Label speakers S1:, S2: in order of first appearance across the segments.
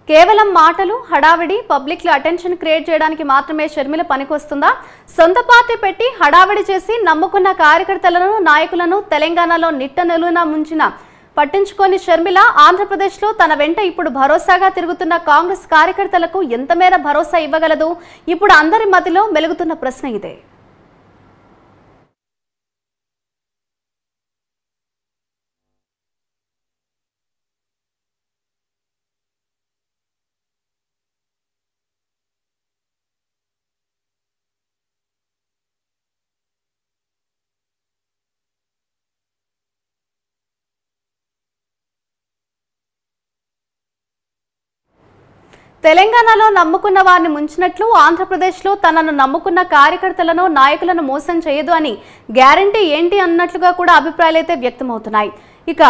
S1: కేవలం మాటలు హడావిడి పబ్లిక్ లో అటెన్షన్ క్రియేట్ చేయడానికి మాత్రమే షర్మిల పనికొస్తుందా? సొంత పార్టీ పెట్టి హడావిడి చేసి నమ్ముకున్న కార్యకర్తలను నాయకులను తెలంగాణలో నిట్టనిలువున ముంచిన పట్టించుకొని షర్మిల ఆంధ్రప్రదేశ్లో తన వెంట ఇప్పుడు భరోసాగా తిరుగుతున్న కాంగ్రెస్ కార్యకర్తలకు ఎంతమేర భరోసా ఇవ్వగలదు? ఇప్పుడు అందరి మధ్యలో మెలుగుతున్న ప్రశ్న ఇదే. తెలంగాణలో నమ్ముకున్న వారిని ముంచినట్లు ఆంధ్రప్రదేశ్లో తనను నమ్ముకున్న కార్యకర్తలను నాయకులను మోసం చేయదు అని గ్యారంటీ ఏంటి అన్నట్లుగా కూడా అభిప్రాయాలైతే వ్యక్తమవుతున్నాయి. ఇక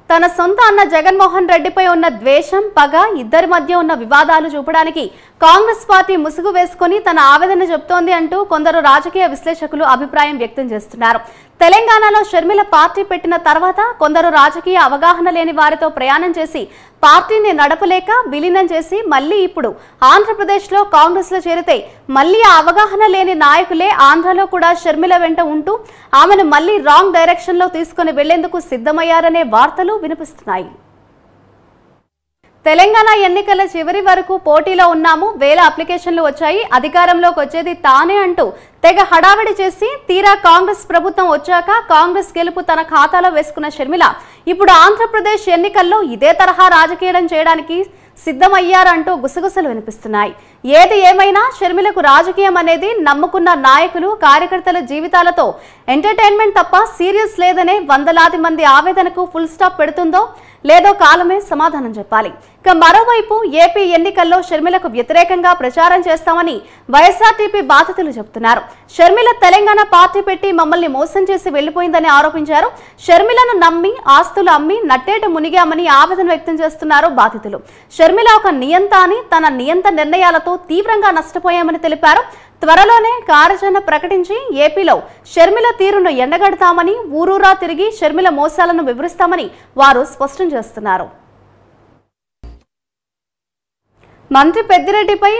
S1: తన సొంత అన్న జగన్మోహన్ రెడ్డిపై ఉన్న ద్వేషం పగ ఇద్దరి మధ్య ఉన్న వివాదాలు చూపడానికి కాంగ్రెస్ పార్టీ ముసుగు వేసుకొని తన ఆవేదన చెబుతోంది అంటూ కొందరు రాజకీయ విశ్లేషకులు అభిప్రాయం వ్యక్తం చేస్తున్నారు. తెలంగాణలో షర్మిల పార్టీ పెట్టిన తర్వాత కొందరు రాజకీయ అవగాహన లేని వారితో ప్రయాణం చేసి పార్టీని నడపలేక విలీనం చేసి మళ్లీ ఇప్పుడు ఆంధ్రప్రదేశ్లో కాంగ్రెస్లో చేరితే మళ్లీ ఆ అవగాహన లేని నాయకులే ఆంధ్రలో కూడా షర్మిల వెంట ఉంటూ ఆమెను మళ్లీ రాంగ్ డైరెక్షన్లో తీసుకుని వెళ్లేందుకు సిద్ధమయ్యారనే వార్తలు వినిపిస్తున్నాయి. తెలంగాణ ఎన్నికల చివరి వరకు పోటీలో ఉన్నాము, వేల అప్లికేషన్లు వచ్చాయి, అధికారంలోకి వచ్చేది తానే అంటూ తెగ హడావిడి చేసి తీరా కాంగ్రెస్ ప్రభుత్వం వచ్చాక కాంగ్రెస్ గెలుపు తన ఖాతాలో వేసుకున్న షర్మిల ఇప్పుడు ఆంధ్రప్రదేశ్ ఎన్నికల్లో ఇదే తరహా రాజకీయం చేయడానికి సిద్ధమయ్యారంటూ గుసగుసలు వినిపిస్తున్నాయి. ఏది ఏమైనా షర్మిలకు రాజకీయం అనేది నమ్ముకున్న నాయకులు కార్యకర్తల జీవితాలతో ఎంటర్టైన్మెంట్ తప్ప సీరియస్ లేదనే వందలాది మంది ఆవేదనకు ఫుల్ స్టాప్ పెడుతుందో లేదో కాలమే సమాధానం చెప్పాలి. ఇక మరోవైపు ఏపీ ఎన్నికల్లో షర్మిలకు వ్యతిరేకంగా ప్రచారం చేస్తామని వైఎస్ఆర్టీపీ బాధితులు చెబుతున్నారు. షర్మిల తెలంగాణ పార్టీ పెట్టి మమ్మల్ని మోసం చేసి వెళ్లిపోయిందని ఆరోపించారు. షర్మిలను నమ్మి ఆస్తులు అమ్మి నట్టేట మునిగామని ఆవేదన వ్యక్తం చేస్తున్నారు బాధితులు. షర్మిల ఒక నియంత అని, తన నియంత నిర్ణయాలతో తీవ్రంగా నష్టపోయామని తెలిపారు. త్వరలోనే కార్యాచరణ ప్రకటించి ఏపీలో షర్మిల తీరును ఎండగడతామని, ఊరూరా తిరిగి షర్మిల మోసాలను వివరిస్తామని వారు స్పష్టం చేస్తున్నారు. మంత్రి పెద్దిరెడ్డిపై